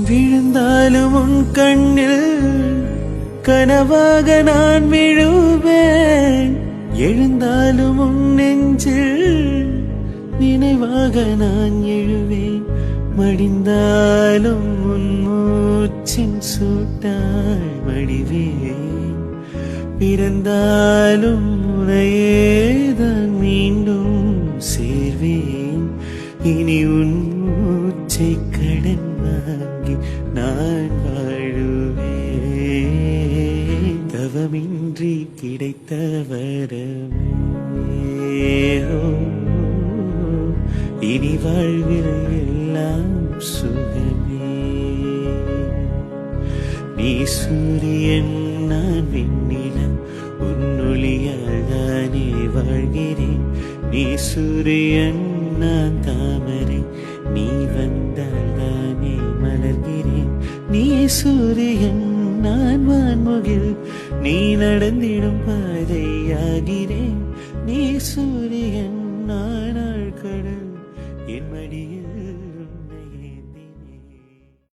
விழுந்தாலும் உன் கண்ணில் கனவாக நான் விழுவேன். எழுந்தாலும் உன் நெஞ்சில் நினைவாக நான் எழுவேன். மடிந்தாலும் உன் மூச்சின் சூட்டாய் மடிவேன். பிறந்தாலும் உனையேதான் மீண்டும் சேர்வேன். இனி உன் மூச்சை கடன் வாங்கி நான் வாழுவேன். தவமின்றி கிடைத்த வரமே இனி வாழ்வில் எல்லாம் சுகமே. நீ சூரியன் நான் வெண்ணிலம், உன்னொளியால் தானே வாழ்கிறேன். நீ சூரியன் நான் தாமரை, நீ வந்தால் தானே மலர்கிறேன். நீ சூரியன் நான் வான்முகில், நீ நடந்திடும் பாதையாகிறேன். நீ சூரியன் நான் ஆழ்கடல், என் மடியில்